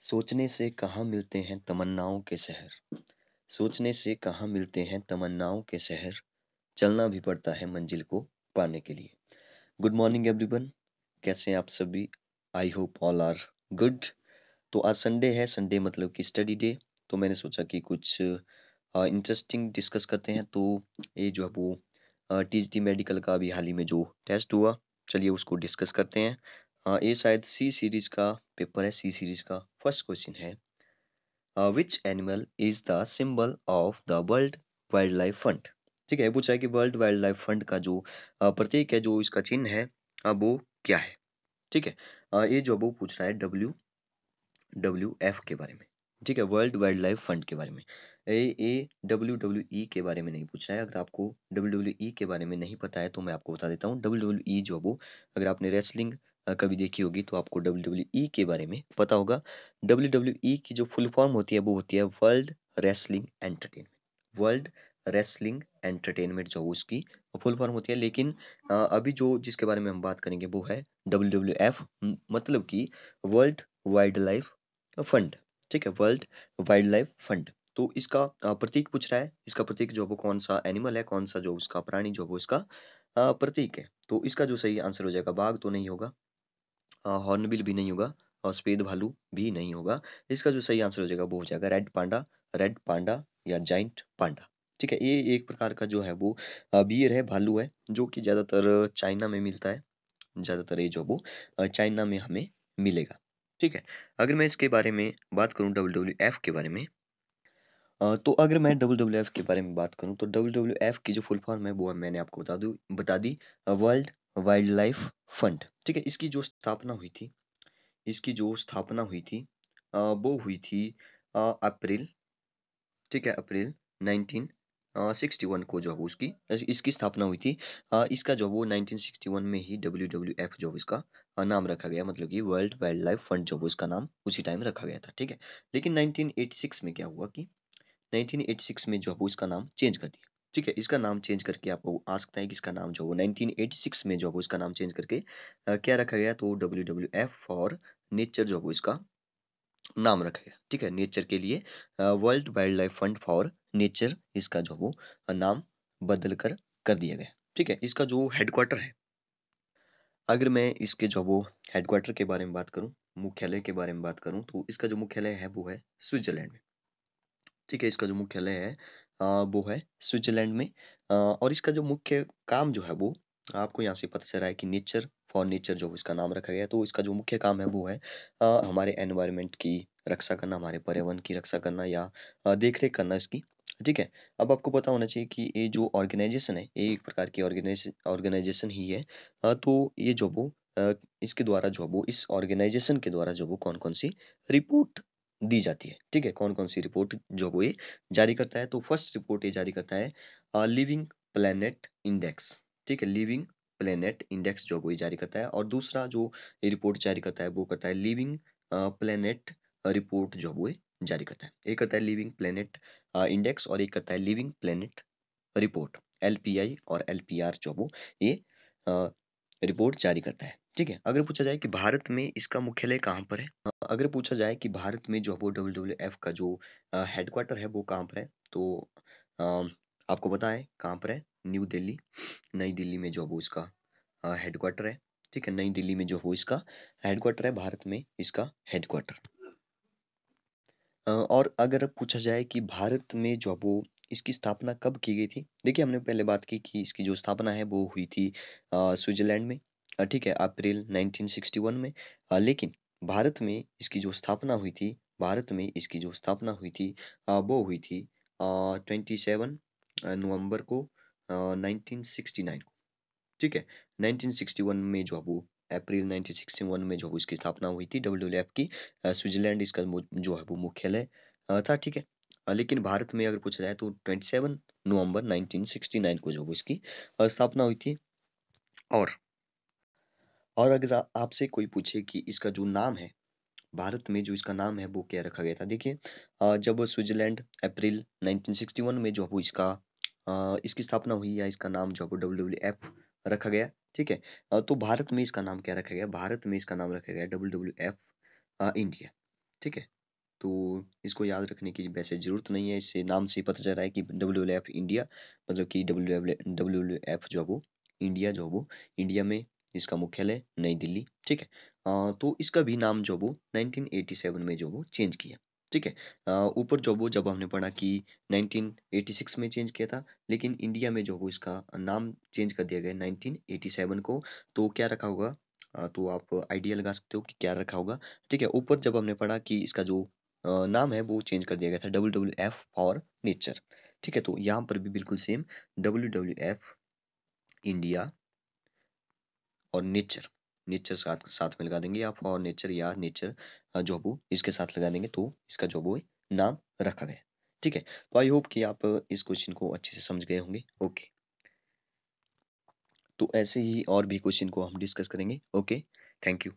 सोचने से कहाँ मिलते हैं तमन्नाओं के शहर। सोचने से कहाँ मिलते हैं तमन्नाओं के शहर। चलना भी पड़ता है मंजिल को पाने के लिए। Good morning everyone. कैसे हैं आप सभी? I hope all are good. तो आज संडे है, संडे मतलब कि स्टडी डे। तो मैंने सोचा कि कुछ इंटरेस्टिंग डिस्कस करते हैं। तो ये जो है वो टीजीटी मेडिकल का अभी हाल ही में जो टेस्ट हुआ, चलिए उसको डिस्कस करते हैं। ये शायद सी सीरीज का पेपर है। सी सीरीज का फर्स्ट क्वेश्चन है, which animal is the symbol of the world wild life fund. ठीक है, पूछा है कि वर्ल्ड वाइल्ड लाइफ फंड का जो प्रतीक है, जो इसका चिन्ह है, वो क्या है। ठीक है, ये जो वो पूछ रहा है WWF के बारे में। ठीक है, वर्ल्ड वाइल्ड लाइफ फंड के बारे में। ये WWE के बारे में नहीं पूछ रहा है। अगर आपको WWE के बारे में नहीं पता है तो मैं आपको बता देता हूँ। WWE जो वो, अगर आपने रेसलिंग कभी देखी होगी तो आपको WWE के बारे में पता होगा। WWE की जो फुल फॉर्म होती है वो होती है world wrestling entertainment. World wrestling entertainment जो उसकी फुल फॉर्म होती है। लेकिन अभी जो जिसके बारे में हम बात करेंगे वो है WWF, मतलब कि वर्ल्ड वाइल्ड लाइफ फंड। ठीक है, वर्ल्ड वाइल्ड लाइफ फंड। तो इसका प्रतीक पूछ रहा है। इसका प्रतीक जो वो कौन सा एनिमल है, कौन सा जो उसका प्राणी जो वो इसका प्रतीक है। तो इसका जो सही आंसर हो जाएगा, बाघ तो नहीं होगा, हॉर्नबिल भी नहीं होगा, और सफेद भालू भी नहीं होगा। इसका जो सही आंसर हो जाएगा वो हो जाएगा रेड पांडा। रेड पांडा या जाइंट पांडा। ठीक है, ये एक प्रकार का जो है वो बियर है, भालू है, जो कि ज्यादातर चाइना में मिलता है। ज्यादातर ये जो वो चाइना में हमें मिलेगा। ठीक है, अगर मैं इसके बारे में बात करूं, WWF के बारे में, तो अगर मैं WWF के बारे में बात करूं तो WWF की जो फुल फॉर्म है वो मैंने आपको बता दी, वर्ल्ड वाइल्ड लाइफ फंड। ठीक है, इसकी जो स्थापना हुई थी, इसकी जो स्थापना हुई थी वो हुई थी अप्रैल, ठीक है, अप्रैल 1961 को जो है उसकी इसकी स्थापना हुई थी। इसका जो वो 1961 में ही WWF जो इसका नाम रखा गया, मतलब कि वर्ल्ड वाइल्ड लाइफ फंड जो वो इसका नाम उसी टाइम रखा गया था। ठीक है, लेकिन 1986 में क्या हुआ कि 1986 में जो है वो इसका नाम चेंज कर दिया। ठीक है, इसका नाम चेंज करके आपको आ सकता है कि इसका नाम जो वो 1986 में जो है वो इसका नाम चेंज करके क्या रखा गया, तो WWF फॉर नेचर जो है वो इसका नाम रखा गया। ठीक है, नेचर के लिए world wild life fund for nature, इसका जो वो नाम बदल कर दिया गया। ठीक है, इसका जो हेडक्वार्टर है, अगर मैं इसके जो वो हेडक्वार्टर के बारे में बात करूं, मुख्यालय के बारे में बात करूं, तो इसका जो मुख्यालय है वो है स्विट्जरलैंड में। ठीक है, इसका जो मुख्यालय है वो है स्विट्जरलैंड में। और इसका जो मुख्य काम जो है वो आपको यहाँ से पता चल रहा है कि नेचर फॉर नेचर जो इसका नाम रखा गया है। तो इसका जो मुख्य काम है वो है हमारे एनवायरनमेंट की रक्षा करना, हमारे पर्यावरण की रक्षा करना, या देख रेख करना इसकी। ठीक है, अब आपको पता होना चाहिए कि ये जो ऑर्गेनाइजेशन है, ये एक प्रकार की ऑर्गेनाइजेशन ही है। तो ये जो वो इसके द्वारा जो वो इस ऑर्गेनाइजेशन के द्वारा जो वो कौन कौन सी रिपोर्ट दी जाती है। ठीक है, कौन कौन सी रिपोर्ट जो वो ये जारी करता है, तो फर्स्ट रिपोर्ट ये जारी करता है लिविंग प्लेनेट इंडेक्स। ठीक है, लिविंग प्लेनेट इंडेक्स जो वो ये जारी करता है। और दूसरा जो ये रिपोर्ट जारी करता है वो करता है लिविंग प्लेनेट रिपोर्ट जो वो ये जारी करता है। एक करता है लिविंग प्लेनेट इंडेक्स, और एक करता है लिविंग प्लेनेट रिपोर्ट, LPI और LPR जो वो ये रिपोर्ट जारी करता है। ठीक है, अगर पूछा जाए कि भारत में इसका मुख्यालय कहाँ पर है, अगर पूछा जाए कि भारत में जो वो WWF का जो हेडक्वार्टर है वो कहाँ पर है, तो अ, आपको पता है कहाँ पर है, न्यू दिल्ली। नई दिल्ली में जो वो इसका हेडक्वार्टर है। ठीक है, नई दिल्ली में जो वो इसका हेडक्वार्टर है, भारत में इसका हेडक्वार्टर। और अगर पूछा जाए कि भारत में जो वो इसकी स्थापना कब की गई थी, देखिए हमने पहले बात की कि इसकी जो स्थापना है वो हुई थी स्विट्जरलैंड में। ठीक है, अप्रैल 1961 में। लेकिन भारत में इसकी जो स्थापना हुई थी, भारत में इसकी जो स्थापना हुई थी वो हुई थी 27 नवंबर को 1969 को। ठीक है, 1961 में जो वो अप्रैल 1961 में जो इसकी स्थापना हुई थी WWF की। स्विट्जरलैंड इसका जो है वो मुख्यालय था। ठीक है, लेकिन भारत में अगर पूछा जाए तो 27 नवंबर 1969 को जो वो इसकी स्थापना हुई थी। और और अगर आपसे कोई पूछे कि इसका जो नाम है, भारत में जो इसका नाम है वो क्या रखा गया था, देखिए जब स्विट्जरलैंड अप्रैल 1961 में जो वो इसका इसकी स्थापना हुई, या इसका नाम जो है वो WWF रखा गया। ठीक है, तो भारत में इसका नाम क्या रखा गया, भारत में इसका नाम रखा गया WWF इंडिया। ठीक है। तो इसको याद रखने की वैसे ज़रूरत नहीं है, इससे नाम से ही पता चल रहा है कि WWF इंडिया, मतलब कि WWF जो है वो इंडिया, जो है वो इंडिया में इसका मुख्यालय नई दिल्ली, ठीक है। तो इसका भी नाम जो वो 1987 में जो वो चेंज किया, ठीक है। ऊपर जो वो जब हमने पढ़ा कि 1986 में चेंज किया था, लेकिन इंडिया में जो वो इसका नाम चेंज कर दिया गया 1987 को। तो क्या रखा होगा? तो आप आइडिया लगा सकते हो कि क्या रखा होगा, ठीक है। ऊपर जब हमने पढ़ा कि इसका जो नाम है वो चेंज कर दिया गया था WWF फॉर नेचर, ठीक है। तो यहाँ पर भी बिल्कुल सेम WWF इंडिया और नेचर, नेचर साथ साथ में लगा देंगे, या फॉर नेचर या नेचर जो वो इसके साथ लगा देंगे, तो इसका जो वो नाम रखा गया, ठीक है। तो आई होप कि आप इस क्वेश्चन को अच्छे से समझ गए होंगे। ओके, तो ऐसे ही और भी क्वेश्चन को हम डिस्कस करेंगे। Okay, thank you.